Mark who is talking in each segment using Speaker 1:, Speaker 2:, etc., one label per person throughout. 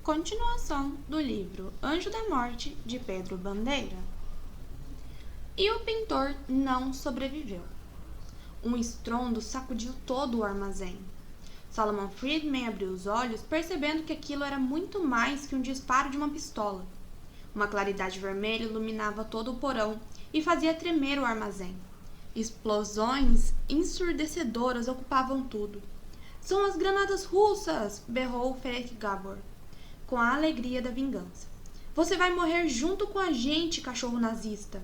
Speaker 1: continuação do livro Anjo da Morte, de Pedro Bandeira. E o pintor não sobreviveu. Um estrondo sacudiu todo o armazém. Solomon Friedman abriu os olhos, percebendo que aquilo era muito mais que um disparo de uma pistola. Uma claridade vermelha iluminava todo o porão e fazia tremer o armazém. Explosões ensurdecedoras ocupavam tudo. "São as granadas russas!" berrou Ferenc Gabor, com a alegria da vingança. "Você vai morrer junto com a gente, cachorro nazista!"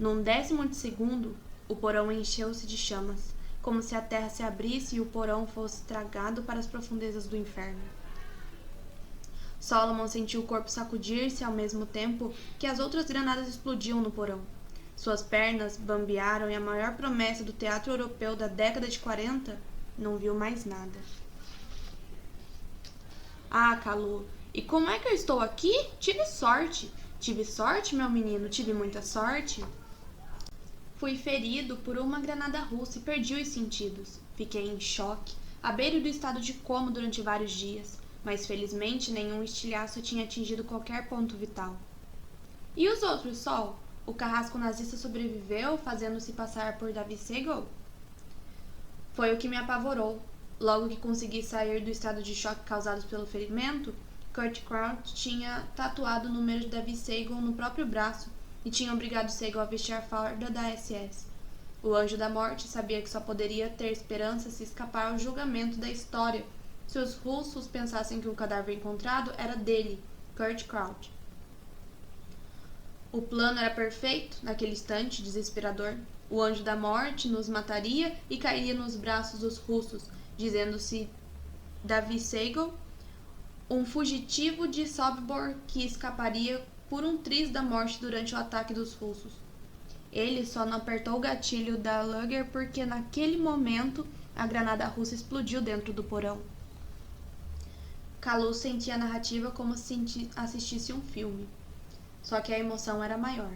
Speaker 1: Num décimo de segundo, o porão encheu-se de chamas, como se a terra se abrisse e o porão fosse tragado para as profundezas do inferno. Solomon sentiu o corpo sacudir-se ao mesmo tempo que as outras granadas explodiam no porão. Suas pernas bambearam e a maior promessa do teatro europeu da década de 40 não viu mais nada. "Ah, Kalu, e como é que eu estou aqui? Tive sorte! Tive sorte, meu menino, tive muita sorte!" "Fui ferido por uma granada russa e perdi os sentidos. Fiquei em choque, à beira do estado de coma durante vários dias, mas felizmente nenhum estilhaço tinha atingido qualquer ponto vital." "E os outros, Sol? O carrasco nazista sobreviveu, fazendo-se passar por Davi Segal?" "Foi o que me apavorou. Logo que consegui sair do estado de choque causado pelo ferimento, Kurt Kraut tinha tatuado o número de Davi Segal no próprio braço e tinha obrigado Segal a vestir a farda da SS. O Anjo da Morte sabia que só poderia ter esperança se escapar ao julgamento da história se os russos pensassem que o cadáver encontrado era dele, Kurt Kraut. O plano era perfeito naquele instante desesperador. O Anjo da Morte nos mataria e cairia nos braços dos russos, dizendo-se Davi Segal, um fugitivo de Sobibor que escaparia por um triz da morte durante o ataque dos russos. Ele só não apertou o gatilho da Luger porque naquele momento a granada russa explodiu dentro do porão. Kalu sentia a narrativa como se assistisse um filme. Só que a emoção era maior.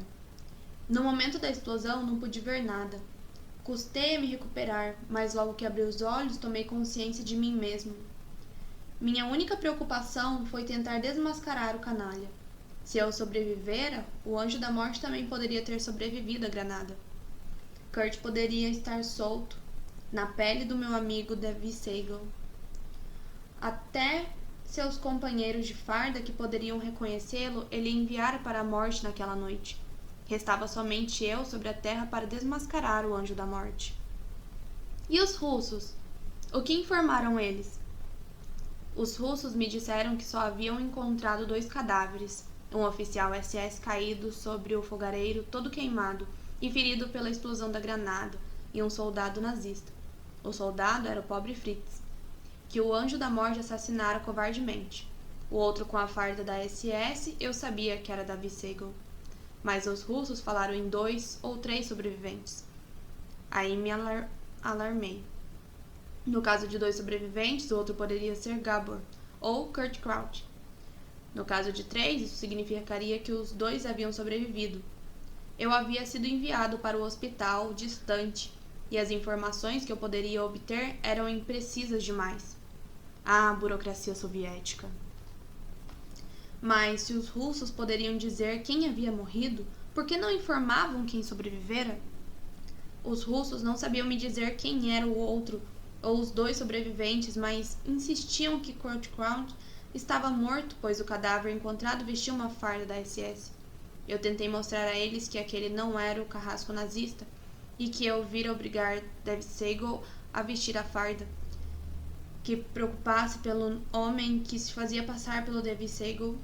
Speaker 1: No momento da explosão, não pude ver nada. Custei a me recuperar, mas logo que abri os olhos, tomei consciência de mim mesmo. Minha única preocupação foi tentar desmascarar o canalha. Se eu sobrevivera, o Anjo da Morte também poderia ter sobrevivido à granada. Kurt poderia estar solto, na pele do meu amigo Davi Segal. Até seus companheiros de farda que poderiam reconhecê-lo, ele enviara para a morte naquela noite. Restava somente eu sobre a terra para desmascarar o Anjo da Morte. E os russos? O que informaram eles? Os russos me disseram que só haviam encontrado 2 cadáveres, um oficial SS caído sobre o fogareiro todo queimado e ferido pela explosão da granada, e um soldado nazista. O soldado era o pobre Fritz, que o Anjo da Morte assassinara covardemente. O outro com a farda da SS, eu sabia que era Davi Segal. Mas os russos falaram em 2 ou 3 sobreviventes. Aí me alarmei. No caso de 2 sobreviventes, o outro poderia ser Gabor ou Kurt Kraut. No caso de 3, isso significaria que os 2 haviam sobrevivido. Eu havia sido enviado para o hospital distante e as informações que eu poderia obter eram imprecisas demais. Ah, burocracia soviética. Mas se os russos poderiam dizer quem havia morrido, por que não informavam quem sobrevivera? Os russos não sabiam me dizer quem era o outro ou os 2 sobreviventes, mas insistiam que Kurt Kraut estava morto, pois o cadáver encontrado vestia uma farda da SS. Eu tentei mostrar a eles que aquele não era o carrasco nazista e que eu vira obrigar Davi Segal a vestir a farda. Que preocupasse pelo homem que se fazia passar pelo Davi Segal,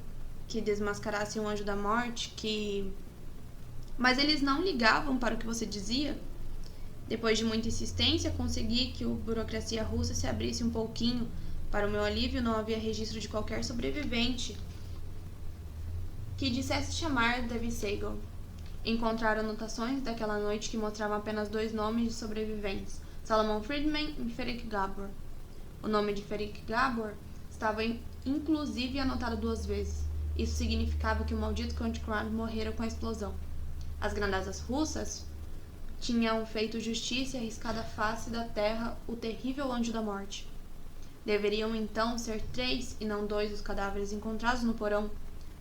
Speaker 1: que desmascarasse um Anjo da Morte, Mas eles não ligavam para o que você dizia? Depois de muita insistência, consegui que a burocracia russa se abrisse um pouquinho. Para o meu alívio, não havia registro de qualquer sobrevivente que dissesse chamar Davi Segal. Encontraram anotações daquela noite que mostravam apenas 2 nomes de sobreviventes, Solomon Friedman e Ferenc Gabor. O nome de Ferenc Gabor estava inclusive anotado 2 vezes. Isso significava que o maldito Kurt Kraut morrera com a explosão. As granadas russas tinham feito justiça e arriscado à face da terra o terrível Anjo da Morte. Deveriam então ser 3 e não 2 os cadáveres encontrados no porão: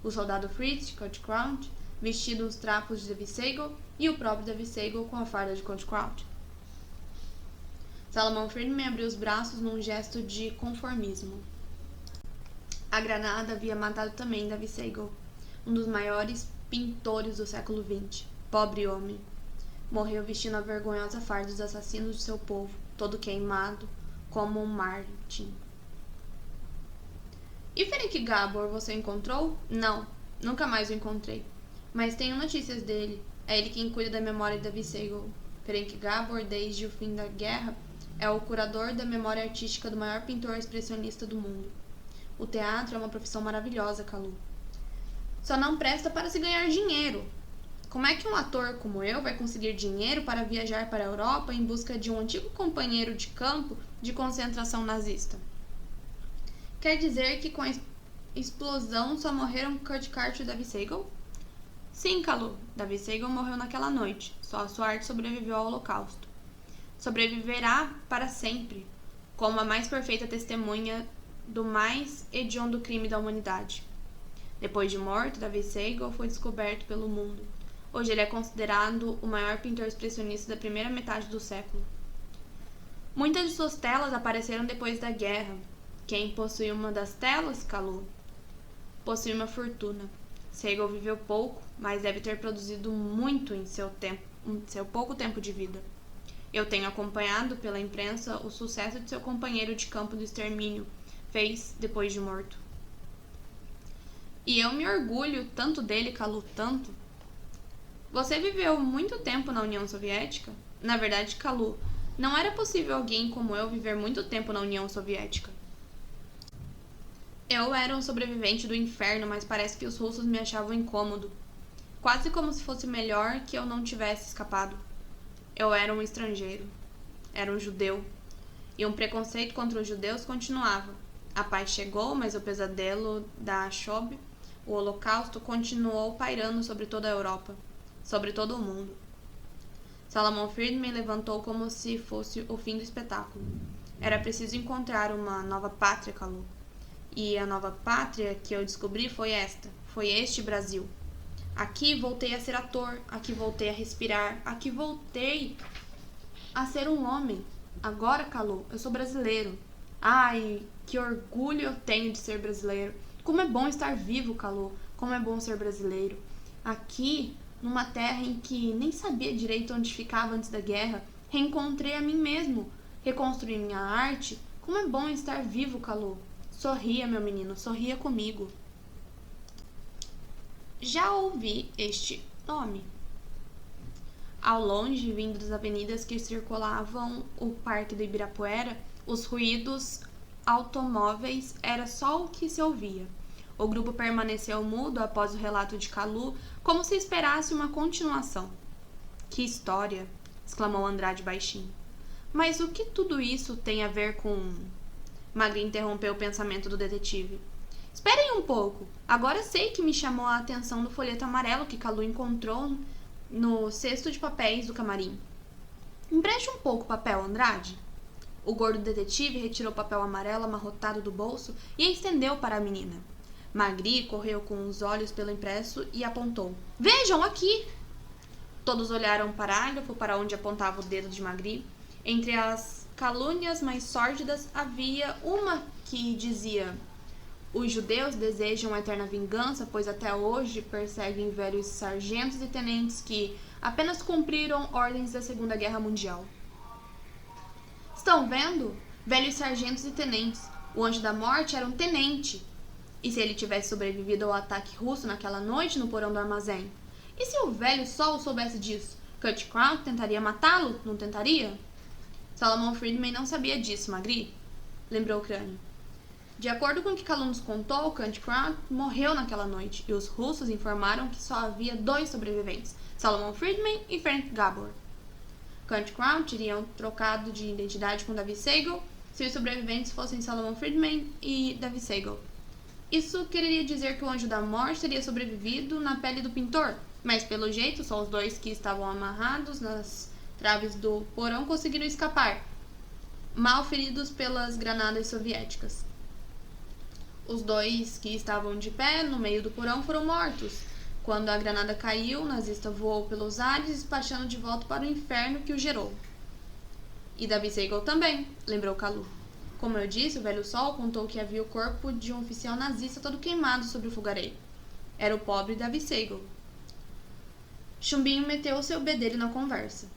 Speaker 1: o soldado Fritz de Cut Count, vestido os trapos de Davy Sagle, e o próprio Davy Sagle com a farda de Cut Count. Salomon Friedman abriu os braços num gesto de conformismo. A granada havia matado também Davy Sagle, um dos maiores pintores do século XX. Pobre homem. Morreu vestindo a vergonhosa farda dos assassinos de seu povo, todo queimado, como um Martin. E Ferenc Gabor você encontrou? Não, nunca mais o encontrei. Mas tenho notícias dele. É ele quem cuida da memória de Davy Sagle. Ferenc Gabor, desde o fim da guerra, é o curador da memória artística do maior pintor expressionista do mundo. O teatro é uma profissão maravilhosa, Kalu. Só não presta para se ganhar dinheiro. Como é que um ator como eu vai conseguir dinheiro para viajar para a Europa em busca de um antigo companheiro de campo de concentração nazista? Quer dizer que com a explosão só morreram Kurt Carter e Davy Sagle? Sim, Kalu. Davy Sagle morreu naquela noite. Só a sua arte sobreviveu ao Holocausto. Sobreviverá para sempre, como a mais perfeita testemunha do mais hediondo crime da humanidade. Depois de morto, Davy Sagle foi descoberto pelo mundo. Hoje ele é considerado o maior pintor expressionista da primeira metade do século. Muitas de suas telas apareceram depois da guerra. Quem possui uma das telas, Kalu, possui uma fortuna. Sagle viveu pouco, mas deve ter produzido muito em seu pouco tempo de vida. Eu tenho acompanhado pela imprensa o sucesso de seu companheiro de campo do extermínio fez depois de morto. E eu me orgulho tanto dele, Kalu, tanto. Você viveu muito tempo na União Soviética? Na verdade, Kalu, não era possível alguém como eu viver muito tempo na União Soviética. Eu era um sobrevivente do inferno, mas parece que os russos me achavam incômodo. Quase como se fosse melhor que eu não tivesse escapado. Eu era um estrangeiro. Era um judeu. E um preconceito contra os judeus continuava. A paz chegou, mas o pesadelo da Shoah, o Holocausto, continuou pairando sobre toda a Europa, sobre todo o mundo. Salomon Friedman levantou como se fosse o fim do espetáculo. Era preciso encontrar uma nova pátria, Kalu. E a nova pátria que eu descobri foi este Brasil. Aqui voltei a ser ator, aqui voltei a respirar, aqui voltei a ser um homem. Agora, Kalu, eu sou brasileiro. Ai, que orgulho eu tenho de ser brasileiro. Como é bom estar vivo, Kalu. Como é bom ser brasileiro. Aqui, numa terra em que nem sabia direito onde ficava antes da guerra, reencontrei a mim mesmo, reconstruí minha arte. Como é bom estar vivo, Kalu. Sorria, meu menino, sorria comigo. Já ouvi este nome. Ao longe, vindo das avenidas que circulavam o Parque do Ibirapuera, os ruídos automóveis era só o que se ouvia. O grupo permaneceu mudo após o relato de Kalu, como se esperasse uma continuação. Que história! Exclamou Andrade baixinho. Mas o que tudo isso tem a ver com... Magri interrompeu o pensamento do detetive. Esperem um pouco. Agora sei que me chamou a atenção do folheto amarelo que Kalu encontrou no cesto de papéis do camarim. Empreste um pouco o papel, Andrade. O gordo detetive retirou o papel amarelo amarrotado do bolso e estendeu para a menina. Magri correu com os olhos pelo impresso e apontou. Vejam aqui! Todos olharam o parágrafo para onde apontava o dedo de Magri. Entre as calúnias mais sórdidas havia uma que dizia: os judeus desejam eterna vingança, pois até hoje perseguem velhos sargentos e tenentes que apenas cumpriram ordens da Segunda Guerra Mundial. Estão vendo? Velhos sargentos e tenentes. O Anjo da Morte era um tenente. E se ele tivesse sobrevivido ao ataque russo naquela noite no porão do armazém? E se o velho Sol soubesse disso? Kurt Count tentaria matá-lo, não tentaria? Salomon Friedman não sabia disso, Magri, lembrou o crânio. De acordo com o que Kalu nos contou, Kurt Count morreu naquela noite, e os russos informaram que só havia 2 sobreviventes, Salomon Friedman e Ferenc Gabor. Kurt Count teriam trocado de identidade com Davy Sagle se os sobreviventes fossem Salomon Friedman e Davy Sagle. Isso quereria dizer que o Anjo da Morte teria sobrevivido na pele do pintor, mas pelo jeito só os 2 que estavam amarrados nas traves do porão conseguiram escapar. mal feridos pelas granadas soviéticas. Os 2 que estavam de pé no meio do porão foram mortos. Quando a granada caiu, o nazista voou pelos ares, despachando de volta para o inferno que o gerou. E Davi Segal também, lembrou Kalu. Como eu disse, o velho sol contou que havia o corpo de um oficial nazista todo queimado sobre o fogareiro. Era o pobre Davi Segal. Chumbinho meteu seu bedelho na conversa.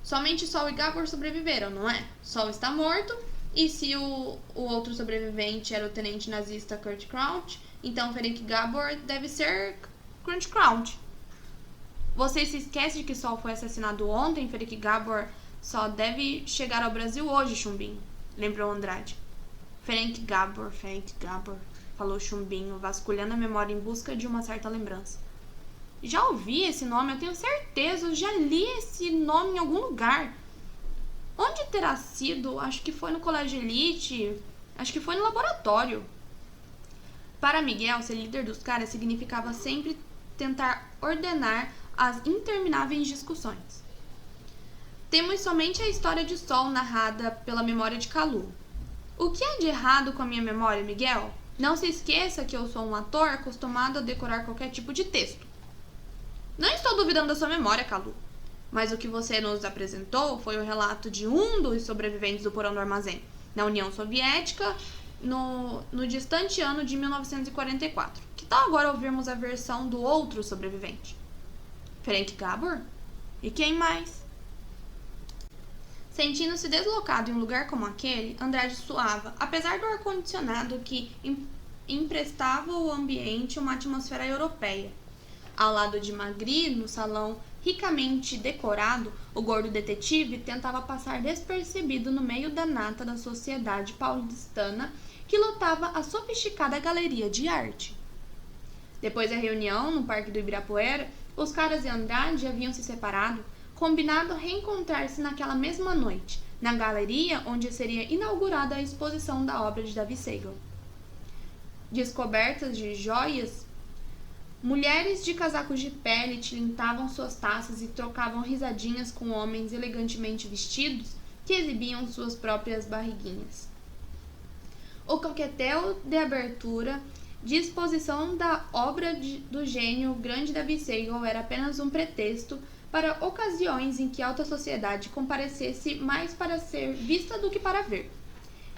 Speaker 1: Somente Sol e Gabor sobreviveram, não é? Sol está morto, e se o outro sobrevivente era o tenente nazista Kurt Crouch, então Ferenc Gabor deve ser Kurt Crouch. Você se esquece de que Sol foi assassinado ontem, Ferenc Gabor só deve chegar ao Brasil hoje, Chumbinho, lembrou Andrade. Ferenc Gabor, falou Chumbinho, vasculhando a memória em busca de uma certa lembrança. Já ouvi esse nome, eu tenho certeza, eu já li esse nome em algum lugar. Onde terá sido? Acho que foi no Colégio Elite, acho que foi no laboratório. Para Miguel, ser líder dos caras significava sempre tentar ordenar as intermináveis discussões. Temos somente a história de Sol narrada pela memória de Kalu. O que há de errado com a minha memória, Miguel? Não se esqueça que eu sou um ator acostumado a decorar qualquer tipo de texto. Não estou duvidando da sua memória, Kalu. Mas o que você nos apresentou foi o relato de um dos sobreviventes do porão do armazém, na União Soviética, no distante ano de 1944. Que tal agora ouvirmos a versão do outro sobrevivente? Ferenc Gabor? E quem mais? Sentindo-se deslocado em um lugar como aquele, Andrade suava, apesar do ar-condicionado que emprestava ao ambiente uma atmosfera europeia. Ao lado de Magri, no salão ricamente decorado, o gordo detetive tentava passar despercebido no meio da nata da sociedade paulistana que lotava a sofisticada galeria de arte. Depois da reunião no Parque do Ibirapuera, os caras e Andrade haviam se separado, combinado reencontrar-se naquela mesma noite, na galeria onde seria inaugurada a exposição da obra de Davi Segal. Descobertas de joias, mulheres de casacos de pele tilintavam suas taças e trocavam risadinhas com homens elegantemente vestidos que exibiam suas próprias barriguinhas. O coquetel de abertura de exposição da obra do gênio grande Davi Segal era apenas um pretexto para ocasiões em que a alta sociedade comparecesse mais para ser vista do que para ver.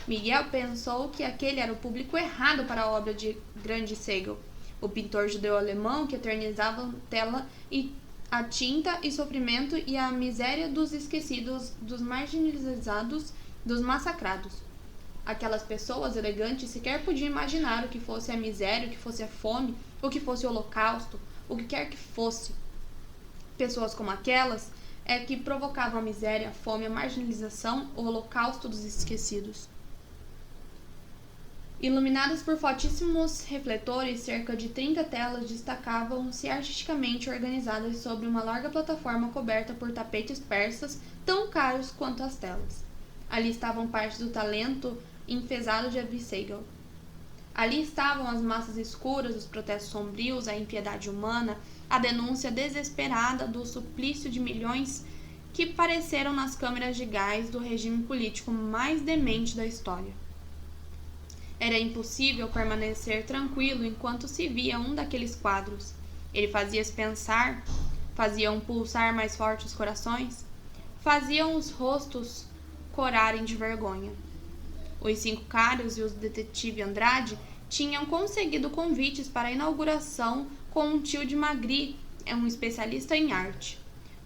Speaker 1: Miguel pensou que aquele era o público errado para a obra de grande Segal, o pintor judeu-alemão que eternizava tela e a tinta e sofrimento e a miséria dos esquecidos, dos marginalizados, dos massacrados. Aquelas pessoas elegantes sequer podiam imaginar o que fosse a miséria, o que fosse a fome, o que fosse o holocausto, o que quer que fosse. Pessoas como aquelas é que provocavam a miséria, a fome, a marginalização, o holocausto dos esquecidos. Iluminadas por fortíssimos refletores, cerca de 30 telas destacavam-se artisticamente organizadas sobre uma larga plataforma coberta por tapetes persas tão caros quanto as telas. Ali estavam partes do talento enfesado de Davi Segal. Ali estavam as massas escuras, os protestos sombrios, a impiedade humana, a denúncia desesperada do suplício de milhões que apareceram nas câmeras de gás do regime político mais demente da história. Era impossível permanecer tranquilo enquanto se via um daqueles quadros. Ele fazia-se pensar, faziam pulsar mais forte os corações, faziam os rostos corarem de vergonha. Os 5 caras e o detetive Andrade tinham conseguido convites para a inauguração com um tio de Magri, um especialista em arte.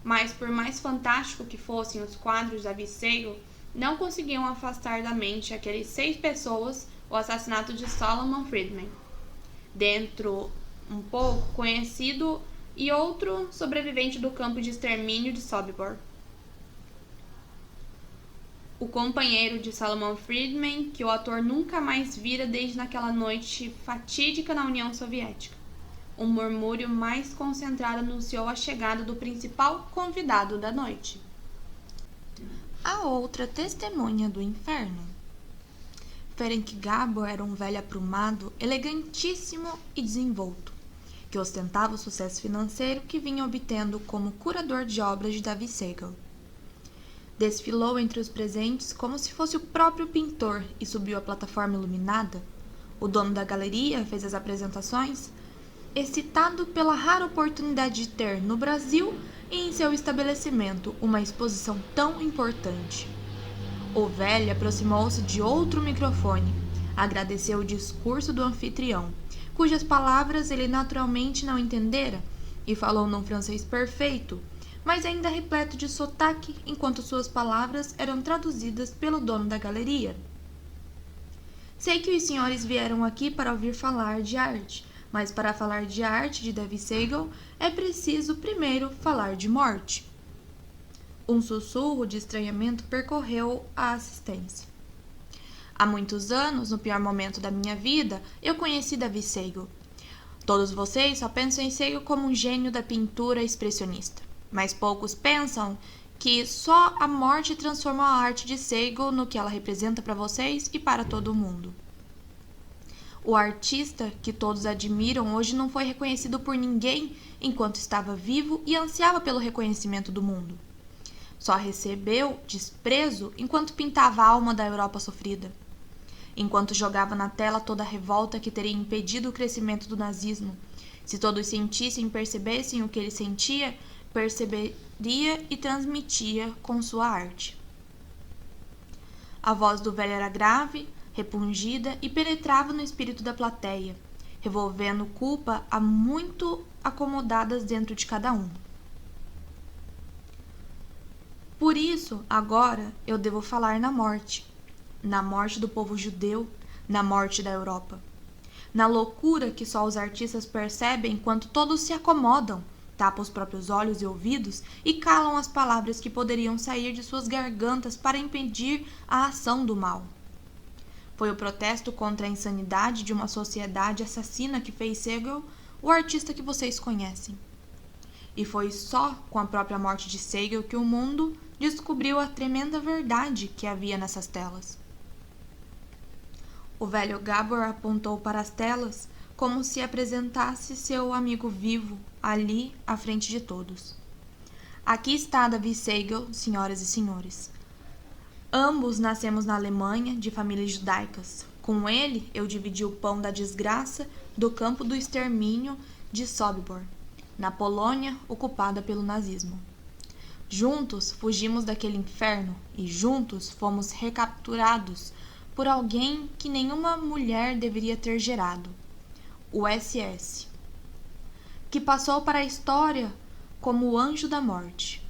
Speaker 1: Mas, por mais fantástico que fossem os quadros da Davi Segal, não conseguiam afastar da mente aqueles 6 pessoas o assassinato de Salomon Friedman. Dentro, um pouco conhecido, e outro sobrevivente do campo de extermínio de Sobibor. O companheiro de Salomon Friedman, que o ator nunca mais vira desde naquela noite fatídica na União Soviética. Um murmúrio mais concentrado anunciou a chegada do principal convidado da noite. A outra testemunha do inferno. Ferenc Gabor era um velho aprumado, elegantíssimo e desenvolto, que ostentava o sucesso financeiro que vinha obtendo como curador de obras de Davi Segal. Desfilou entre os presentes como se fosse o próprio pintor e subiu à plataforma iluminada. O dono da galeria fez as apresentações, excitado pela rara oportunidade de ter, no Brasil e em seu estabelecimento, uma exposição tão importante. O velho aproximou-se de outro microfone, agradeceu o discurso do anfitrião, cujas palavras ele naturalmente não entendera, e falou num francês perfeito, mas ainda repleto de sotaque, enquanto suas palavras eram traduzidas pelo dono da galeria. Sei que os senhores vieram aqui para ouvir falar de arte, mas para falar de arte de Davi Segal é preciso primeiro falar de morte. Um sussurro de estranhamento percorreu a assistência. Há muitos anos, no pior momento da minha vida, eu conheci Davi Segal. Todos vocês só pensam em Segal como um gênio da pintura expressionista, mas poucos pensam que só a morte transformou a arte de Segal no que ela representa para vocês e para todo mundo. O artista que todos admiram hoje não foi reconhecido por ninguém enquanto estava vivo e ansiava pelo reconhecimento do mundo. Só recebeu desprezo enquanto pintava a alma da Europa sofrida, enquanto jogava na tela toda a revolta que teria impedido o crescimento do nazismo. Se todos sentissem e percebessem o que ele sentia, perceberia e transmitia com sua arte. A voz do velho era grave, repungida e penetrava no espírito da plateia, revolvendo culpa a muito acomodadas dentro de cada um. Por isso, agora, eu devo falar na morte do povo judeu, na morte da Europa, na loucura que só os artistas percebem enquanto todos se acomodam, tapam os próprios olhos e ouvidos e calam as palavras que poderiam sair de suas gargantas para impedir a ação do mal. Foi o protesto contra a insanidade de uma sociedade assassina que fez Segal o artista que vocês conhecem. E foi só com a própria morte de Segal que o mundo descobriu a tremenda verdade que havia nessas telas. O velho Gabor apontou para as telas como se apresentasse seu amigo vivo ali à frente de todos. Aqui está Davi Segal, senhoras e senhores. Ambos nascemos na Alemanha, de famílias judaicas. Com ele, eu dividi o pão da desgraça do campo do extermínio de Sobibor, na Polônia ocupada pelo nazismo. Juntos fugimos daquele inferno e juntos fomos recapturados por alguém que nenhuma mulher deveria ter gerado, o SS, que passou para a história como o anjo da morte.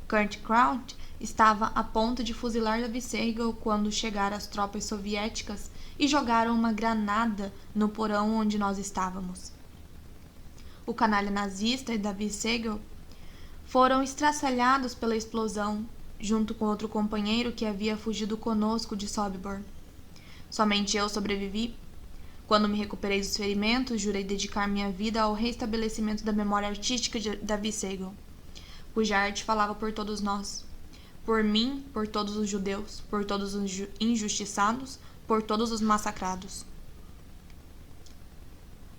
Speaker 1: Kurt Kraut estava a ponto de fuzilar Davi Segal quando chegaram as tropas soviéticas e jogaram uma granada no porão onde nós estávamos. O canalha nazista e Davi Segal foram estraçalhados pela explosão, junto com outro companheiro que havia fugido conosco de Sobibor. Somente eu sobrevivi. Quando me recuperei dos ferimentos, jurei dedicar minha vida ao restabelecimento da memória artística de Davi Segal, cuja arte falava por todos nós. Por mim, por todos os judeus, por todos os injustiçados, por todos os massacrados.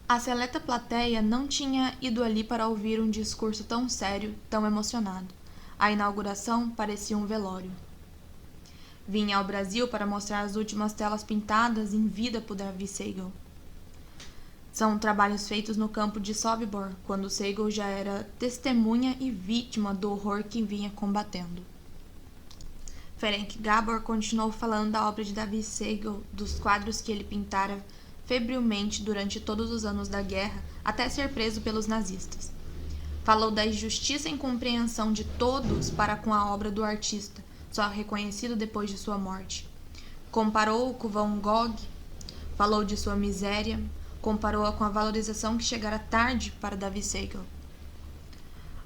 Speaker 1: A seleta plateia não tinha ido ali para ouvir um discurso tão sério, tão emocionado. A inauguração parecia um velório. Vinha ao Brasil para mostrar as últimas telas pintadas em vida por Davi Segal. São trabalhos feitos no campo de Sobibor, quando Segal já era testemunha e vítima do horror que vinha combatendo. Ferenc Gabor continuou falando da obra de Davi Segal, dos quadros que ele pintara febrilmente durante todos os anos da guerra, até ser preso pelos nazistas. Falou da injustiça e incompreensão de todos para com a obra do artista, só reconhecido depois de sua morte. Comparou-o com Van Gogh, falou de sua miséria, comparou-a com a valorização que chegara tarde para Davi Segal.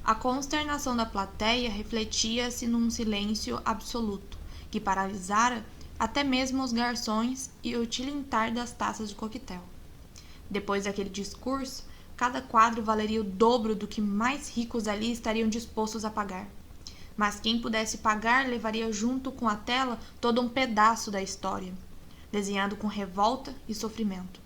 Speaker 1: A consternação da plateia refletia-se num silêncio absoluto, que paralisara até mesmo os garçons e o tilintar das taças de coquetel. Depois daquele discurso, cada quadro valeria o dobro do que mais ricos ali estariam dispostos a pagar. Mas quem pudesse pagar levaria junto com a tela todo um pedaço da história, desenhado com revolta e sofrimento.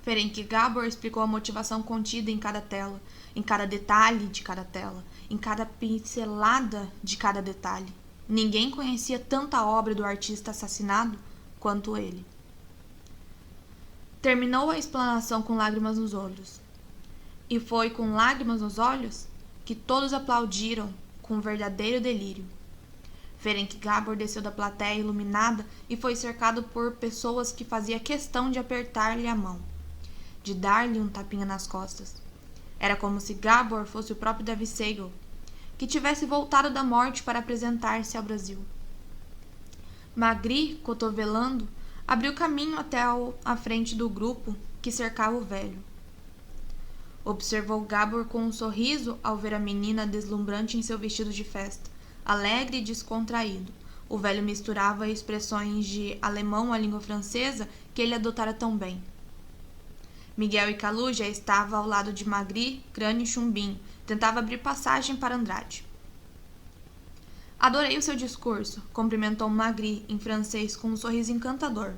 Speaker 1: Ferenc Gabor explicou a motivação contida em cada tela, em cada detalhe de cada tela, em cada pincelada de cada detalhe. Ninguém conhecia tanta obra do artista assassinado quanto ele. Terminou a explanação com lágrimas nos olhos. E foi com lágrimas nos olhos que todos aplaudiram com um verdadeiro delírio. Ferenc Gabor desceu da plateia iluminada e foi cercado por pessoas que fazia questão de apertar-lhe a mão, de dar-lhe um tapinha nas costas. Era como se Gabor fosse o próprio Davi Segal, que tivesse voltado da morte para apresentar-se ao Brasil. Magri, cotovelando, abriu caminho até a frente do grupo que cercava o velho. Observou Gabor com um sorriso ao ver a menina deslumbrante em seu vestido de festa, alegre e descontraído. O velho misturava expressões de alemão à língua francesa que ele adotara tão bem. Miguel e Kalu já estavam ao lado de Magri, Crânio e Chumbinho. Tentava abrir passagem para Andrade. Adorei o seu discurso, cumprimentou Magri em francês com um sorriso encantador.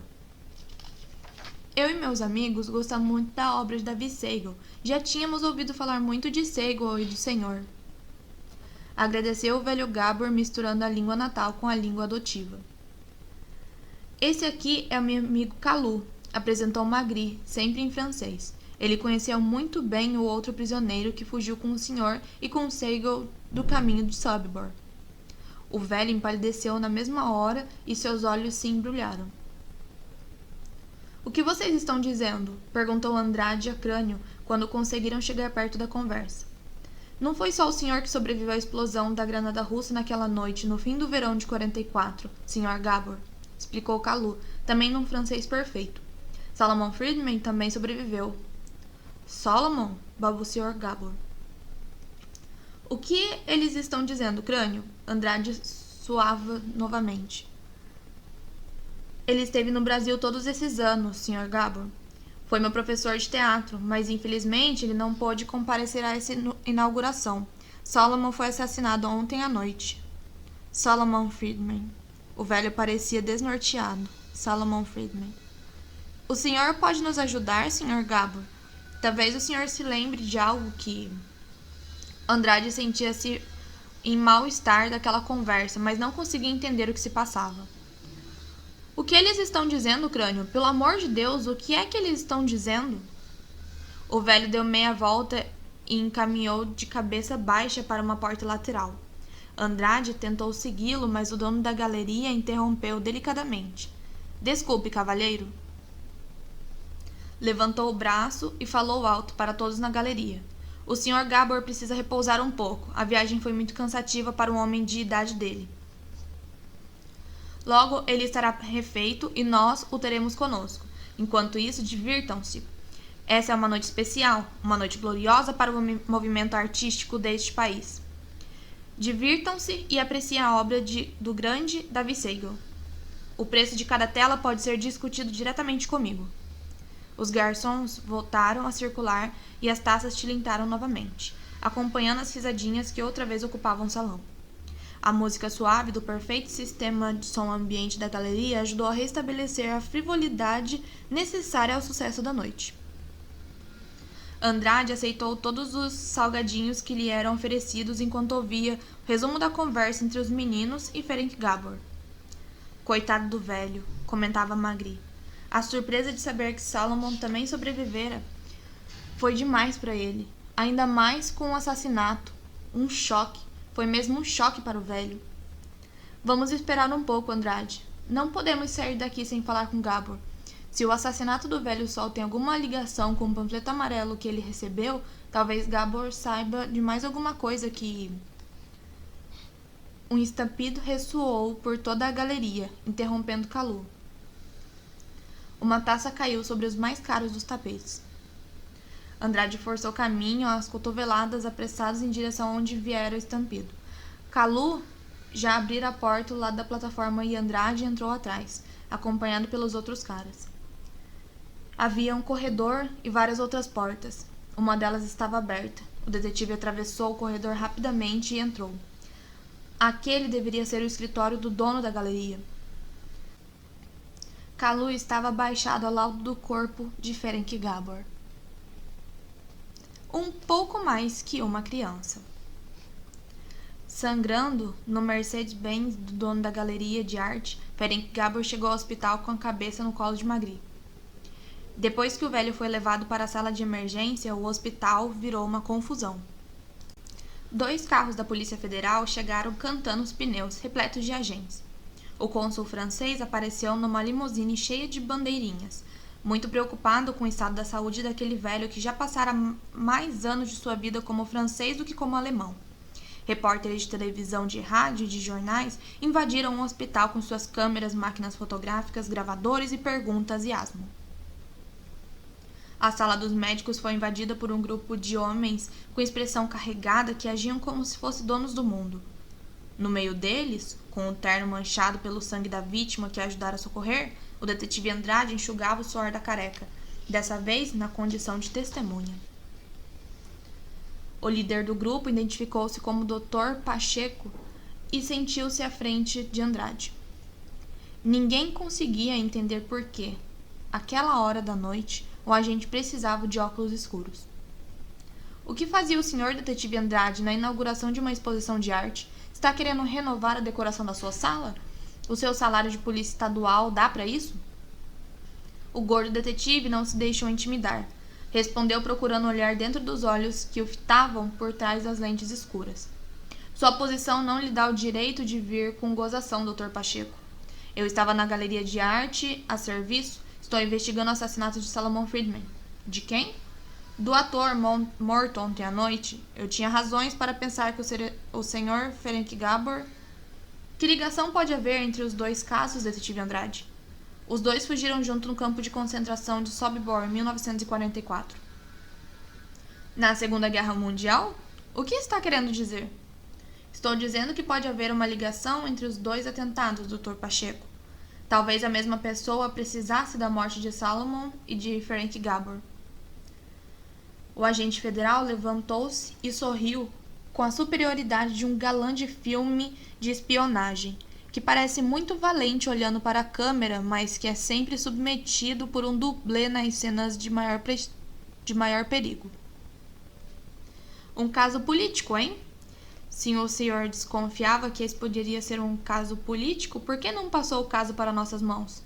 Speaker 1: Eu e meus amigos gostamos muito da obra de Davi Segal. Já tínhamos ouvido falar muito de Segal e do Senhor. Agradeceu o velho Gabor, misturando a língua natal com a língua adotiva. Esse aqui é o meu amigo Kalu, apresentou Magri, sempre em francês. Ele conhecia muito bem o outro prisioneiro que fugiu com o senhor e com Segal do caminho de Sobibor. O velho empalideceu na mesma hora e seus olhos se embrulharam. O que vocês estão dizendo? Perguntou Andrade a Crânio quando conseguiram chegar perto da conversa. Não foi só o senhor que sobreviveu à explosão da granada russa naquela noite, no fim do verão de 44, Sr. Gabor, explicou Kalu, também num francês perfeito. Salomon Friedman também sobreviveu. Solomon? Balbuciou Gabor. O que eles estão dizendo, Crânio? Andrade suava novamente. Ele esteve no Brasil todos esses anos, Sr. Gabor. Foi meu professor de teatro, mas infelizmente ele não pôde comparecer a essa inauguração. Solomon foi assassinado ontem à noite. Solomon Friedman. O velho parecia desnorteado. Solomon Friedman. O senhor pode nos ajudar, Sr. Gabor? Talvez o senhor se lembre de algo que... Andrade sentia-se em mal-estar daquela conversa, mas não conseguia entender o que se passava. O que eles estão dizendo, Crânio? Pelo amor de Deus, o que é que eles estão dizendo? O velho deu meia volta e encaminhou de cabeça baixa para uma porta lateral. Andrade tentou segui-lo, mas o dono da galeria interrompeu delicadamente. Desculpe, cavalheiro. Levantou o braço e falou alto para todos na galeria. O Sr. Gabor precisa repousar um pouco. A viagem foi muito cansativa para um homem de idade dele. Logo ele estará refeito e nós o teremos conosco. Enquanto isso, divirtam-se. Essa é uma noite especial, uma noite gloriosa para o movimento artístico deste país. Divirtam-se e apreciem a obra do grande Davi Segal. O preço de cada tela pode ser discutido diretamente comigo. Os garçons voltaram a circular e as taças tilintaram novamente, acompanhando as risadinhas que outra vez ocupavam o salão. A música suave do perfeito sistema de som ambiente da galeria ajudou a restabelecer a frivolidade necessária ao sucesso da noite. Andrade aceitou todos os salgadinhos que lhe eram oferecidos enquanto ouvia o resumo da conversa entre os meninos e Ferenc Gabor. Coitado do velho, comentava Magri. A surpresa de saber que Salomon também sobrevivera foi demais para ele, ainda mais com o assassinato. Um choque. Foi mesmo um choque para o velho. Vamos esperar um pouco, Andrade. Não podemos sair daqui sem falar com Gabor. Se o assassinato do velho Sol tem alguma ligação com o panfleto amarelo que ele recebeu, talvez Gabor saiba de mais alguma coisa que... Um estampido ressoou por toda a galeria, interrompendo Kalu. Uma taça caiu sobre os mais caros dos tapetes. Andrade forçou caminho às cotoveladas apressadas em direção onde viera o estampido. Kalu já abrira a porta do lado da plataforma e Andrade entrou atrás, acompanhado pelos outros caras. Havia um corredor e várias outras portas. Uma delas estava aberta. O detetive atravessou o corredor rapidamente e entrou. Aquele deveria ser o escritório do dono da galeria. Kalu estava abaixado ao lado do corpo de Ferenc Gabor. Um pouco mais que uma criança. Sangrando no Mercedes-Benz do dono da galeria de arte, Ferenc Gabor chegou ao hospital com a cabeça no colo de Magri. Depois que o velho foi levado para a sala de emergência, o hospital virou uma confusão. 2 carros da Polícia Federal chegaram cantando os pneus, repletos de agentes. O cônsul francês apareceu numa limusine cheia de bandeirinhas, muito preocupado com o estado da saúde daquele velho que já passara mais anos de sua vida como francês do que como alemão. Repórteres de televisão, de rádio e de jornais invadiram o hospital com suas câmeras, máquinas fotográficas, gravadores e perguntas e asmo. A sala dos médicos foi invadida por um grupo de homens com expressão carregada que agiam como se fossem donos do mundo. No meio deles, com o terno manchado pelo sangue da vítima que ajudara a socorrer, o detetive Andrade enxugava o suor da careca, dessa vez na condição de testemunha. O líder do grupo identificou-se como Dr. Pacheco e sentiu-se à frente de Andrade. Ninguém conseguia entender por que, àquela hora da noite, o agente precisava de óculos escuros. O que fazia o senhor detetive Andrade na inauguração de uma exposição de arte? Está querendo renovar a decoração da sua sala? O seu salário de polícia estadual dá para isso? O gordo detetive não se deixou intimidar. Respondeu procurando olhar dentro dos olhos que o fitavam por trás das lentes escuras. Sua posição não lhe dá o direito de vir com gozação, Dr. Pacheco. Eu estava na galeria de arte, a serviço. Estou investigando o assassinato de Salomon Friedman. De quem? Do ator morto ontem à noite. Eu tinha razões para pensar que o Sr. Ferenc Gabor... Que ligação pode haver entre os 2 casos, detetive Andrade? Os 2 fugiram junto no campo de concentração de Sobibor em 1944. Na Segunda Guerra Mundial? O que está querendo dizer? Estou dizendo que pode haver uma ligação entre os 2 atentados, Dr. Pacheco. Talvez a mesma pessoa precisasse da morte de Salomon e de Ferenc Gabor. O agente federal levantou-se e sorriu com a superioridade de um galã de filme de espionagem, que parece muito valente olhando para a câmera, mas que é sempre submetido por um dublê nas cenas de maior perigo. Um caso político, hein? Se o senhor desconfiava que esse poderia ser um caso político, por que não passou o caso para nossas mãos?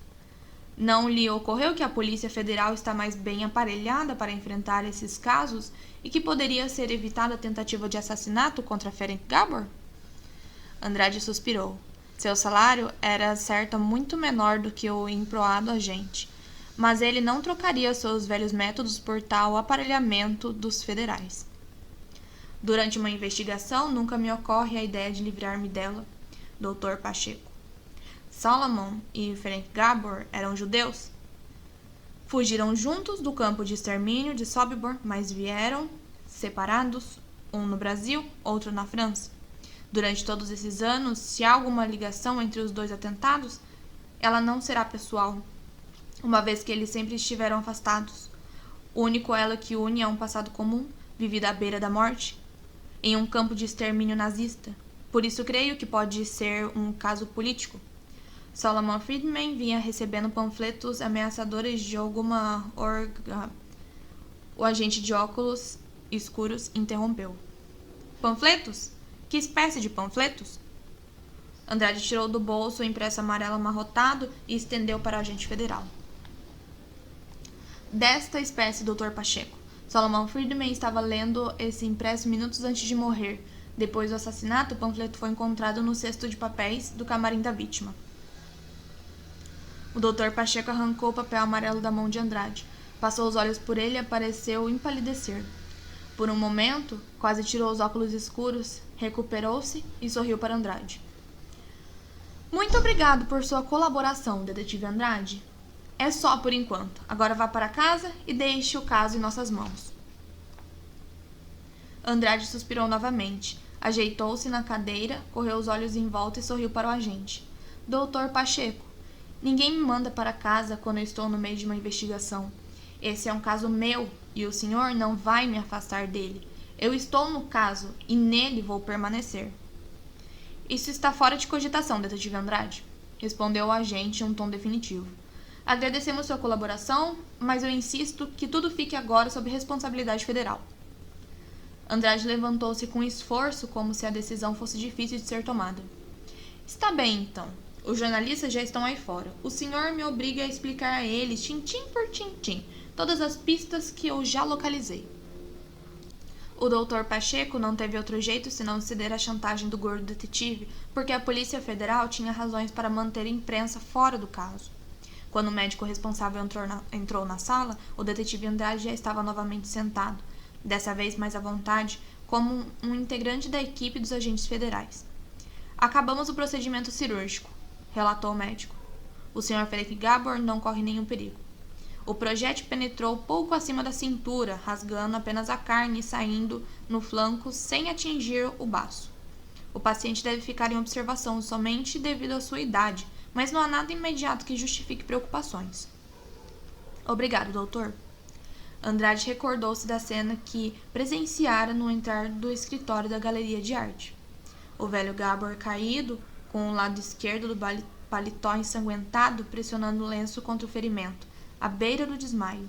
Speaker 1: Não lhe ocorreu que a Polícia Federal está mais bem aparelhada para enfrentar esses casos e que poderia ser evitada a tentativa de assassinato contra Ferenc Gabor? Andrade suspirou. Seu salário era, certo, muito menor do que o emproado agente, mas ele não trocaria seus velhos métodos por tal aparelhamento dos federais. Durante uma investigação, nunca me ocorre a ideia de livrar-me dela, Dr. Pacheco. Salomon e Ferenc Gabor eram judeus. Fugiram juntos do campo de extermínio de Sobibor, mas vieram separados, um no Brasil, outro na França. Durante todos esses anos, se há alguma ligação entre os 2 atentados, ela não será pessoal, uma vez que eles sempre estiveram afastados. O único elo que une é um passado comum, vivido à beira da morte, em um campo de extermínio nazista. Por isso creio que pode ser um caso político. Salomon Friedman vinha recebendo panfletos ameaçadores de alguma O agente de óculos escuros interrompeu. Panfletos? Que espécie de panfletos? Andrade tirou do bolso o impresso amarelo amarrotado e estendeu para o agente federal. Desta espécie, Dr. Pacheco. Salomon Friedman estava lendo esse impresso minutos antes de morrer. Depois do assassinato, o panfleto foi encontrado no cesto de papéis do camarim da vítima. O Dr. Pacheco arrancou o papel amarelo da mão de Andrade. Passou os olhos por ele e pareceu empalidecer. Por um momento, quase tirou os óculos escuros, recuperou-se e sorriu para Andrade. Muito obrigado por sua colaboração, detetive Andrade. É só por enquanto. Agora vá para casa e deixe o caso em nossas mãos. Andrade suspirou novamente. Ajeitou-se na cadeira, correu os olhos em volta e sorriu para o agente. Doutor Pacheco, ninguém me manda para casa quando eu estou no meio de uma investigação. Esse é um caso meu e o senhor não vai me afastar dele. Eu estou no caso e nele vou permanecer. Isso está fora de cogitação, detetive Andrade, respondeu o agente em um tom definitivo. Agradecemos sua colaboração, mas eu insisto que tudo fique agora sob responsabilidade federal. Andrade levantou-se com esforço, como se a decisão fosse difícil de ser tomada. Está bem, então. Os jornalistas já estão aí fora. O senhor me obriga a explicar a eles, tintim por tintim, todas as pistas que eu já localizei. O Dr. Pacheco não teve outro jeito senão ceder à chantagem do gordo detetive, porque a Polícia Federal tinha razões para manter a imprensa fora do caso. Quando o médico responsável entrou na sala, o detetive Andrade já estava novamente sentado, dessa vez mais à vontade, como um integrante da equipe dos agentes federais. Acabamos o procedimento cirúrgico, relatou o médico. O Sr. Frederick Gabor não corre nenhum perigo. O projétil penetrou pouco acima da cintura, rasgando apenas a carne e saindo no flanco sem atingir o baço. O paciente deve ficar em observação somente devido à sua idade, mas não há nada imediato que justifique preocupações. Obrigado, doutor. Andrade recordou-se da cena que presenciara no entrar do escritório da galeria de arte. O velho Gabor caído, com o lado esquerdo do paletó ensanguentado, pressionando o lenço contra o ferimento, à beira do desmaio.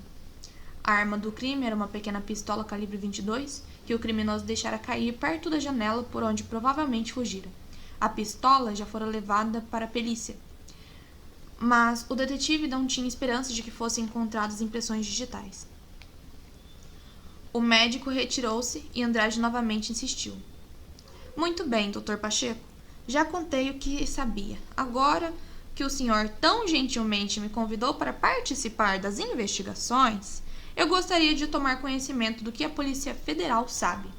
Speaker 1: A arma do crime era uma pequena pistola calibre 22 que o criminoso deixara cair perto da janela por onde provavelmente fugira. A pistola já fora levada para a perícia, mas o detetive não tinha esperança de que fossem encontradas impressões digitais. O médico retirou-se e Andrade novamente insistiu. Muito bem, Dr. Pacheco. Já contei o que sabia. Agora que o senhor tão gentilmente me convidou para participar das investigações, eu gostaria de tomar conhecimento do que a Polícia Federal sabe.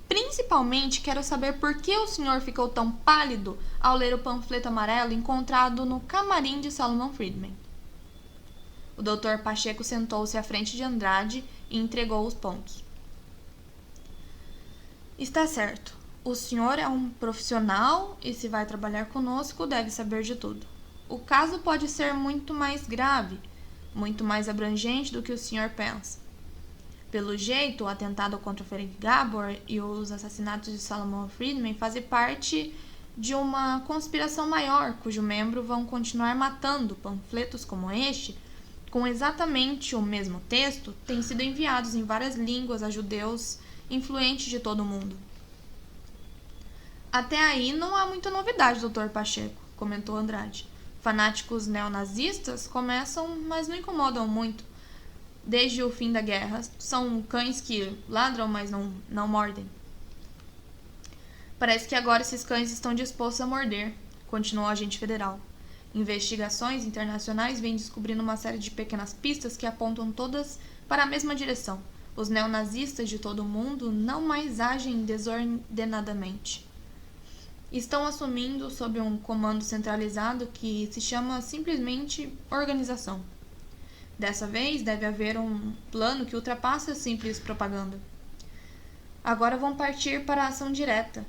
Speaker 1: Principalmente quero saber por que o senhor ficou tão pálido ao ler o panfleto amarelo encontrado no camarim de Salomon Friedman. O Dr. Pacheco sentou-se à frente de Andrade e entregou os pontos. Está certo. O senhor é um profissional e, se vai trabalhar conosco, deve saber de tudo. O caso pode ser muito mais grave, muito mais abrangente do que o senhor pensa. Pelo jeito, o atentado contra o Frederick Gabor e os assassinatos de Salomon Friedman fazem parte de uma conspiração maior, cujo membros vão continuar matando. Panfletos como este, com exatamente o mesmo texto, têm sido enviados em várias línguas a judeus influentes de todo o mundo. Até aí não há muita novidade, Dr. Pacheco, comentou Andrade. Fanáticos neonazistas começam, mas não incomodam muito. Desde o fim da guerra, são cães que ladram, mas não mordem. Parece que agora esses cães estão dispostos a morder, continuou o agente federal. Investigações internacionais vêm descobrindo uma série de pequenas pistas que apontam todas para a mesma direção. Os neonazistas de todo o mundo não mais agem desordenadamente. Estão assumindo sob um comando centralizado que se chama simplesmente organização. Dessa vez, deve haver um plano que ultrapassa a simples propaganda. Agora vão partir para a ação direta.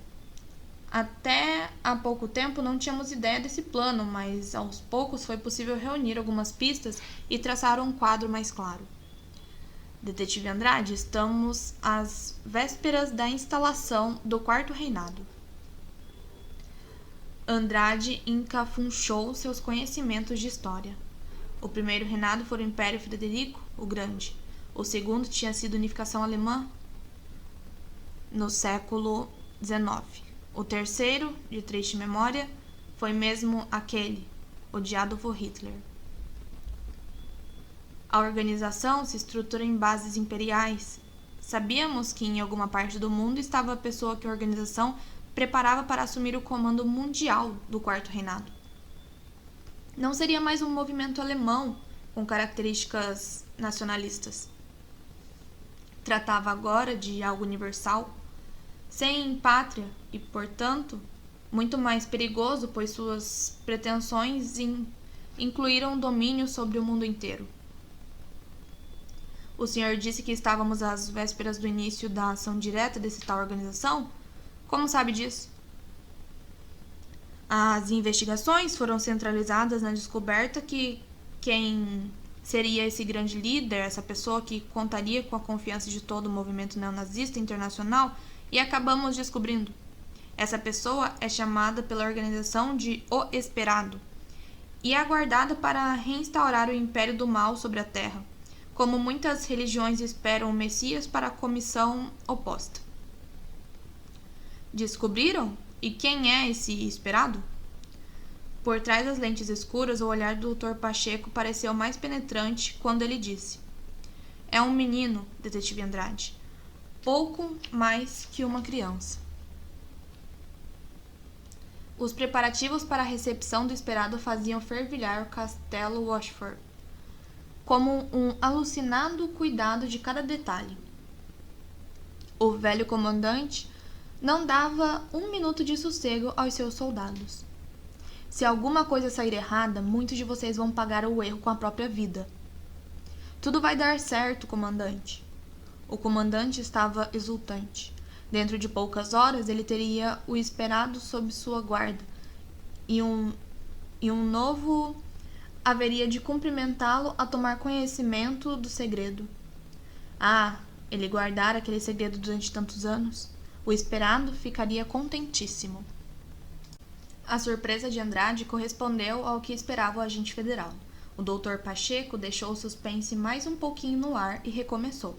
Speaker 1: Até há pouco tempo não tínhamos ideia desse plano, mas aos poucos foi possível reunir algumas pistas e traçar um quadro mais claro. Detetive Andrade, estamos às vésperas da instalação do Quarto Reinado. Andrade encafunchou seus conhecimentos de história. O primeiro reinado foi o Império Frederico o Grande. O segundo tinha sido unificação alemã no século XIX. O terceiro, de triste memória, foi mesmo aquele, odiado por Hitler. A organização se estrutura em bases imperiais. Sabíamos que em alguma parte do mundo estava a pessoa que a organização preparava para assumir o comando mundial do Quarto Reinado. Não seria mais um movimento alemão com características nacionalistas. Tratava agora de algo universal, sem pátria e, portanto, muito mais perigoso, pois suas pretensões incluíram domínio sobre o mundo inteiro. O senhor disse que estávamos às vésperas do início da ação direta dessa tal organização? Como sabe disso? As investigações foram centralizadas na descoberta que quem seria esse grande líder, essa pessoa que contaria com a confiança de todo o movimento neonazista internacional, e acabamos descobrindo. Essa pessoa é chamada pela organização de O Esperado. e é aguardada para reinstaurar o império do mal sobre a terra, como muitas religiões esperam o Messias para a comissão oposta. Descobriram? E quem é esse esperado? Por trás das lentes escuras, o olhar do Dr. Pacheco pareceu mais penetrante quando ele disse: é um menino, detetive Andrade. Pouco mais que uma criança. Os preparativos para a recepção do esperado faziam fervilhar o castelo Washford, como um alucinado cuidado de cada detalhe. O velho comandante não dava um minuto de sossego aos seus soldados. Se alguma coisa sair errada, muitos de vocês vão pagar o erro com a própria vida. Tudo vai dar certo, comandante. O comandante estava exultante. Dentro de poucas horas, ele teria o esperado sob sua guarda, e um novo haveria de cumprimentá-lo a tomar conhecimento do segredo. Ah, ele guardara aquele segredo durante tantos anos. O esperado ficaria contentíssimo. A surpresa de Andrade correspondeu ao que esperava o agente federal. O Dr. Pacheco deixou o suspense mais um pouquinho no ar e recomeçou.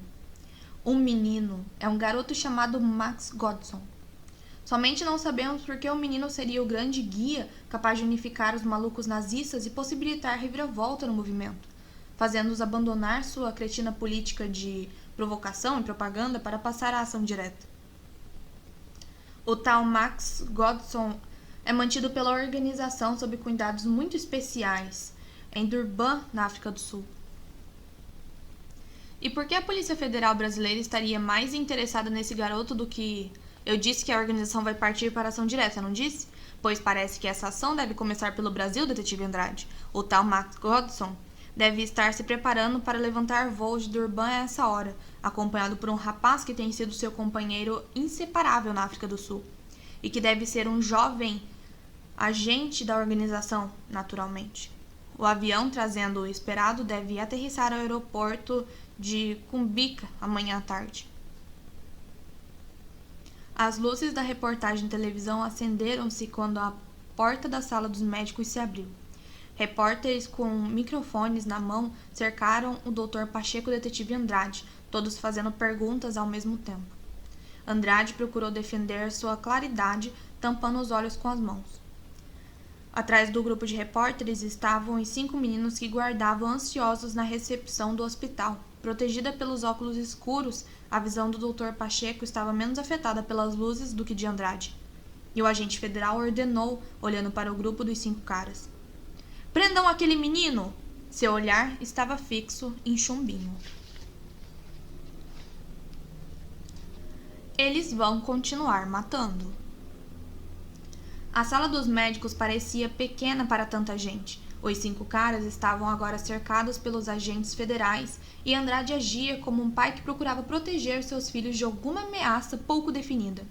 Speaker 1: Um menino é um garoto chamado Max Godson. Somente não sabemos por que o menino seria o grande guia capaz de unificar os malucos nazistas e possibilitar reviravolta no movimento, fazendo-os abandonar sua cretina política de provocação e propaganda para passar à ação direta. O tal Max Godson é mantido pela organização sob cuidados muito especiais em Durban, na África do Sul. E por que a Polícia Federal Brasileira estaria mais interessada nesse garoto do que... Eu disse que a organização vai partir para a ação direta, não disse? Pois parece que essa ação deve começar pelo Brasil, detetive Andrade. O tal Max Godson deve estar se preparando para levantar voos de Durban a essa hora, acompanhado por um rapaz que tem sido seu companheiro inseparável na África do Sul, e que deve ser um jovem agente da organização, naturalmente. O avião trazendo o esperado deve aterrissar ao aeroporto de Cumbica amanhã à tarde. As luzes da reportagem de televisão acenderam-se quando a porta da sala dos médicos se abriu. Repórteres com microfones na mão cercaram o Dr. Pacheco e o detetive Andrade, todos fazendo perguntas ao mesmo tempo. Andrade procurou defender sua claridade, tampando os olhos com as mãos. Atrás do grupo de repórteres estavam os 5 meninos que guardavam ansiosos na recepção do hospital. Protegida pelos óculos escuros, a visão do Dr. Pacheco estava menos afetada pelas luzes do que de Andrade. E o agente federal ordenou, olhando para o grupo dos 5 caras: prendam aquele menino! Seu olhar estava fixo em Chumbinho. Eles vão continuar matando. A sala dos médicos parecia pequena para tanta gente. Os 5 caras estavam agora cercados pelos agentes federais e Andrade agia como um pai que procurava proteger seus filhos de alguma ameaça pouco definida.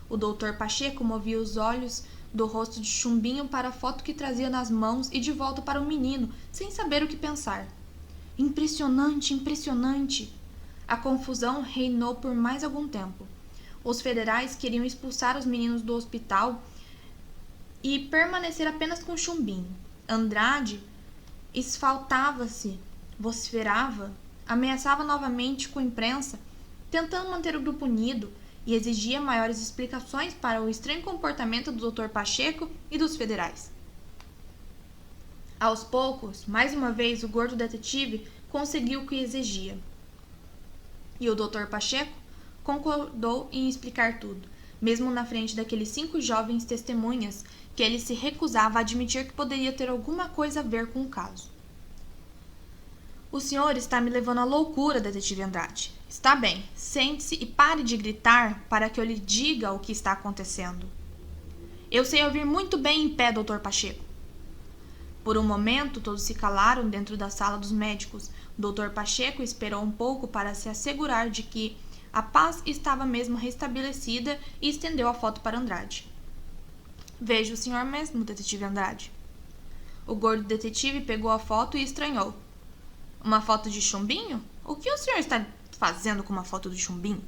Speaker 1: O Dr. Pacheco movia os olhos do rosto de Chumbinho para a foto que trazia nas mãos e de volta para o menino, sem saber o que pensar. Impressionante, impressionante! A confusão reinou por mais algum tempo. Os federais queriam expulsar os meninos do hospital e permanecer apenas com Chumbinho. Andrade esfaltava-se, vociferava, ameaçava novamente com a imprensa, tentando manter o grupo unido, e exigia maiores explicações para o estranho comportamento do Dr. Pacheco e dos federais. Aos poucos, mais uma vez, o gordo detetive conseguiu o que exigia. E o Dr. Pacheco concordou em explicar tudo, mesmo na frente daqueles 5 jovens testemunhas que ele se recusava a admitir que poderia ter alguma coisa a ver com o caso. O senhor está me levando à loucura, detetive Andrade. Está bem, sente-se e pare de gritar para que eu lhe diga o que está acontecendo. Eu sei ouvir muito bem em pé, Dr. Pacheco. Por um momento, todos se calaram dentro da sala dos médicos. O Dr. Pacheco esperou um pouco para se assegurar de que a paz estava mesmo restabelecida e estendeu a foto para Andrade. Veja o senhor mesmo, detetive Andrade. O gordo detetive pegou a foto e estranhou. Uma foto de Chumbinho? O que o senhor está fazendo com uma foto de Chumbinho?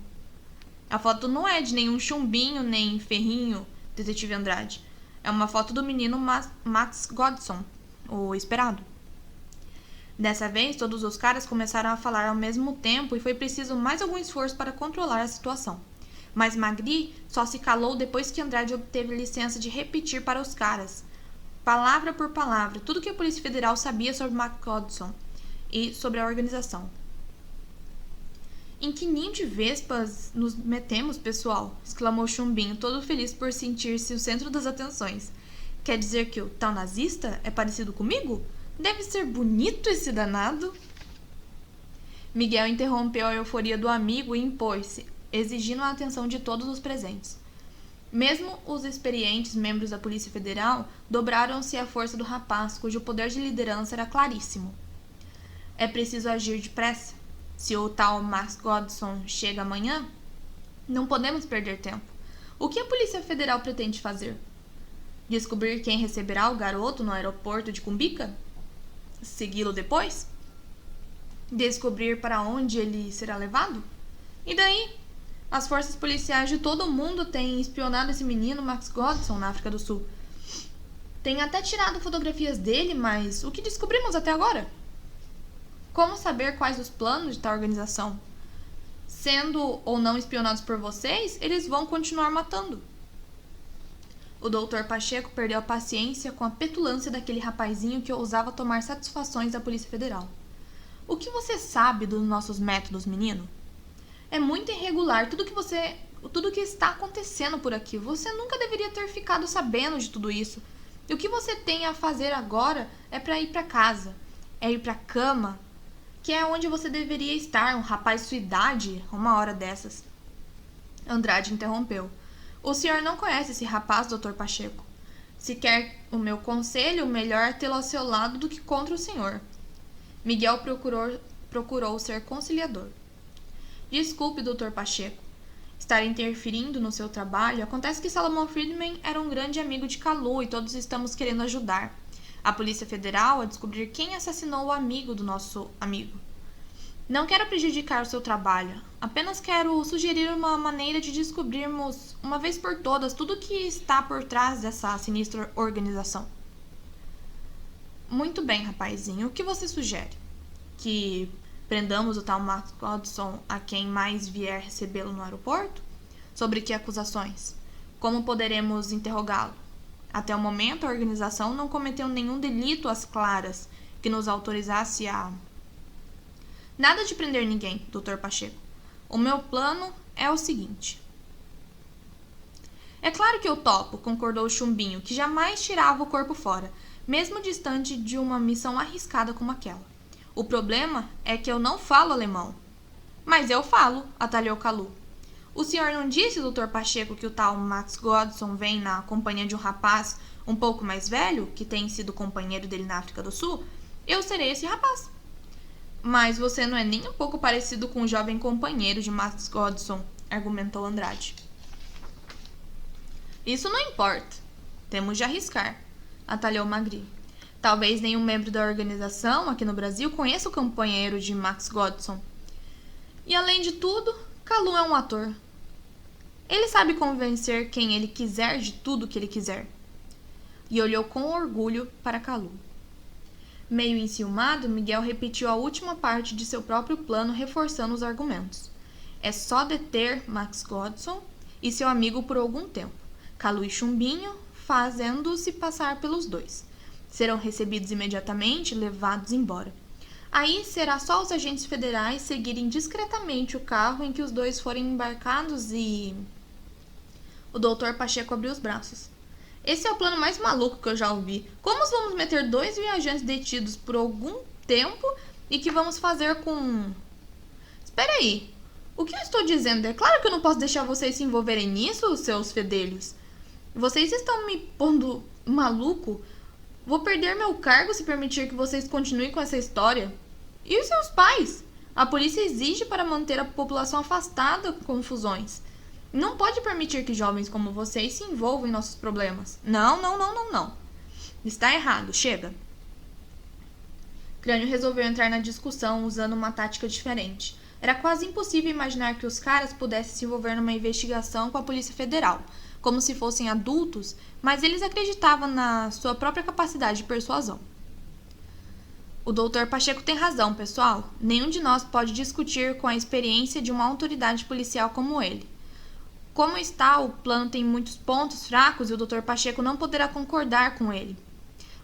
Speaker 1: A foto não é de nenhum Chumbinho nem Ferrinho, detetive Andrade. É uma foto do menino Max Godson. o esperado. Dessa vez, todos os caras começaram a falar ao mesmo tempo e foi preciso mais algum esforço para controlar a situação. Mas Magri só se calou depois que Andrade obteve licença de repetir para os caras, palavra por palavra, tudo que a Polícia Federal sabia sobre McGodson e sobre a organização. Em que ninho de vespas nos metemos, pessoal? Exclamou Chumbinho, todo feliz por sentir-se o centro das atenções. Quer dizer que o tal nazista é parecido comigo? Deve ser bonito esse danado. Miguel interrompeu a euforia do amigo e impôs-se, exigindo a atenção de todos os presentes. Mesmo os experientes membros da Polícia Federal dobraram-se à força do rapaz, cujo poder de liderança era claríssimo. É preciso agir depressa. Se o tal McGodson chega amanhã, não podemos perder tempo. O que a Polícia Federal pretende fazer? Descobrir quem receberá o garoto no aeroporto de Cumbica? Segui-lo depois? Descobrir para onde ele será levado? E daí? As forças policiais de todo o mundo têm espionado esse menino McGodson na África do Sul. Tem até tirado fotografias dele, mas o que descobrimos até agora? Como saber quais os planos de tal organização? Sendo ou não espionados por vocês, eles vão continuar matando. O Dr. Pacheco perdeu a paciência com a petulância daquele rapazinho que ousava tomar satisfações da Polícia Federal. O que você sabe dos nossos métodos, menino? É muito irregular tudo que está acontecendo por aqui. Você nunca deveria ter ficado sabendo de tudo isso. E o que você tem a fazer agora é para ir para casa, é ir para a cama, que é onde você deveria estar, um rapaz de sua idade, uma hora dessas. Andrade interrompeu. O senhor não conhece esse rapaz, Dr. Pacheco. Se quer o meu conselho, melhor tê-lo ao seu lado do que contra o senhor. Miguel procurou ser conciliador. Desculpe, Dr. Pacheco, estar interferindo no seu trabalho. Acontece que Salomão Friedman era um grande amigo de Kalu e todos estamos querendo ajudar a Polícia Federal a descobrir quem assassinou o amigo do nosso amigo. Não quero prejudicar o seu trabalho, apenas quero sugerir uma maneira de descobrirmos, uma vez por todas, tudo o que está por trás dessa sinistra organização. Muito bem, rapazinho, o que você sugere? Que prendamos o tal McGodson a quem mais vier recebê-lo no aeroporto? Sobre que acusações? Como poderemos interrogá-lo? Até o momento, a organização não cometeu nenhum delito às claras que nos autorizasse a... Nada de prender ninguém, Dr. Pacheco. O meu plano é o seguinte. É claro que eu topo, concordou o Chumbinho, que jamais tirava o corpo fora, mesmo distante de uma missão arriscada como aquela. O problema é que eu não falo alemão. Mas eu falo, atalhou Kalu. O senhor não disse, Dr. Pacheco, que o tal McGodson vem na companhia de um rapaz um pouco mais velho, que tem sido companheiro dele na África do Sul? Eu serei esse rapaz. Mas você não é nem um pouco parecido com o jovem companheiro de McGodson, argumentou Andrade. Isso não importa. Temos de arriscar, atalhou Magri. Talvez nenhum membro da organização aqui no Brasil conheça o companheiro de McGodson. E além de tudo, Kalu é um ator. Ele sabe convencer quem ele quiser de tudo que ele quiser. E olhou com orgulho para Kalu. Meio enciumado, Miguel repetiu a última parte de seu próprio plano, reforçando os argumentos. É só deter McGodson e seu amigo por algum tempo. Kalu e Chumbinho fazendo-se passar pelos dois. Serão recebidos imediatamente e levados embora. Aí será só os agentes federais seguirem discretamente o carro em que os dois forem embarcados e... O Dr. Pacheco abriu os braços. Esse é o plano mais maluco que eu já ouvi. Como vamos meter 2 viajantes detidos por algum tempo e que vamos fazer com... Espera aí. O que eu estou dizendo? É claro que eu não posso deixar vocês se envolverem nisso, seus fedelhos. Vocês estão me pondo maluco? Vou perder meu cargo se permitir que vocês continuem com essa história. E os seus pais? A polícia exige para manter a população afastada com confusões. Não pode permitir que jovens como vocês se envolvam em nossos problemas. Não. Está errado, chega. Crânio resolveu entrar na discussão usando uma tática diferente. Era quase impossível imaginar que os caras pudessem se envolver numa investigação com a Polícia Federal, como se fossem adultos, mas eles acreditavam na sua própria capacidade de persuasão. O Dr. Pacheco tem razão, pessoal. Nenhum de nós pode discutir com a experiência de uma autoridade policial como ele. Como está, o plano tem muitos pontos fracos e o Dr. Pacheco não poderá concordar com ele.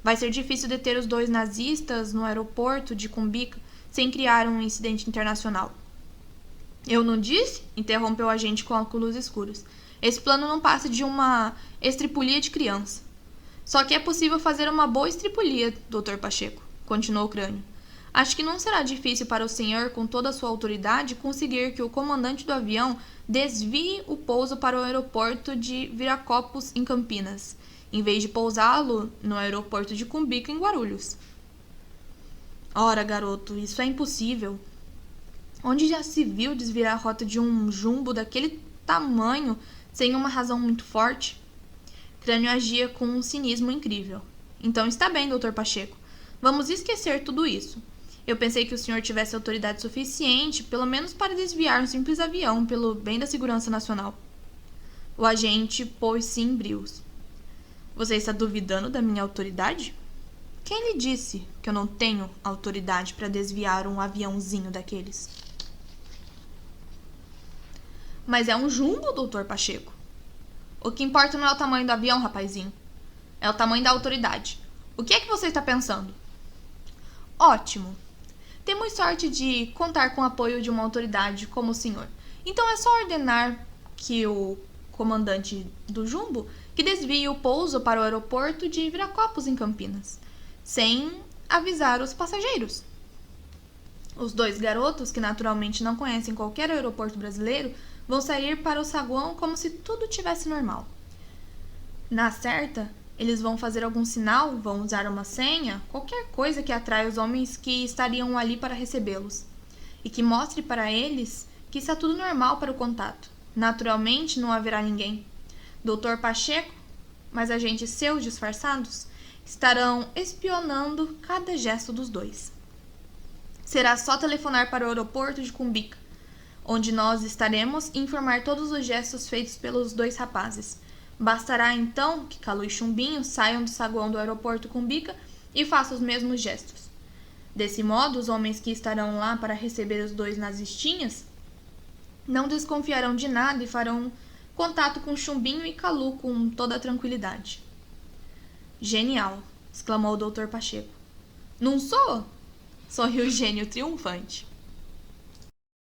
Speaker 1: Vai ser difícil deter os 2 nazistas no aeroporto de Cumbica sem criar um incidente internacional. Eu não disse? Interrompeu o agente com óculos escuros. Esse plano não passa de uma estripulia de criança. Só que é possível fazer uma boa estripulia, Dr. Pacheco, continuou o crânio. Acho que não será difícil para o senhor, com toda a sua autoridade, conseguir que o comandante do avião desvie o pouso para o aeroporto de Viracopos, em Campinas, em vez de pousá-lo no aeroporto de Cumbica, em Guarulhos. Ora, garoto, isso é impossível. Onde já se viu desviar a rota de um jumbo daquele tamanho sem uma razão muito forte? Crânio agia com um cinismo incrível. Então está bem, Dr. Pacheco. Vamos esquecer tudo isso. Eu pensei que o senhor tivesse autoridade suficiente, pelo menos para desviar um simples avião pelo bem da segurança nacional. O agente pôs-se em brios. Você está duvidando da minha autoridade? Quem lhe disse que eu não tenho autoridade para desviar um aviãozinho daqueles? Mas é um jumbo, Dr. Pacheco. O que importa não é o tamanho do avião, rapazinho. É o tamanho da autoridade. O que é que você está pensando? Ótimo. Temos sorte de contar com o apoio de uma autoridade como o senhor. Então é só ordenar que o comandante do jumbo que desvie o pouso para o aeroporto de Viracopos, em Campinas, sem avisar os passageiros. Os 2 garotos, que naturalmente não conhecem qualquer aeroporto brasileiro, vão sair para o saguão como se tudo tivesse normal. Na certa, eles vão fazer algum sinal, vão usar uma senha, qualquer coisa que atraia os homens que estariam ali para recebê-los e que mostre para eles que está tudo normal para o contato. Naturalmente, não haverá ninguém. Dr. Pacheco, mas agentes seus disfarçados, estarão espionando cada gesto dos 2. Será só telefonar para o aeroporto de Cumbica, onde nós estaremos, e informar todos os gestos feitos pelos 2 rapazes. Bastará então que Calu e Chumbinho saiam do saguão do aeroporto Cumbica e façam os mesmos gestos. Desse modo, os homens que estarão lá para receber os 2 nazistinhas não desconfiarão de nada e farão contato com Chumbinho e Calu com toda a tranquilidade. Genial, exclamou o Dr. Pacheco. Não sou? Sorriu o gênio triunfante.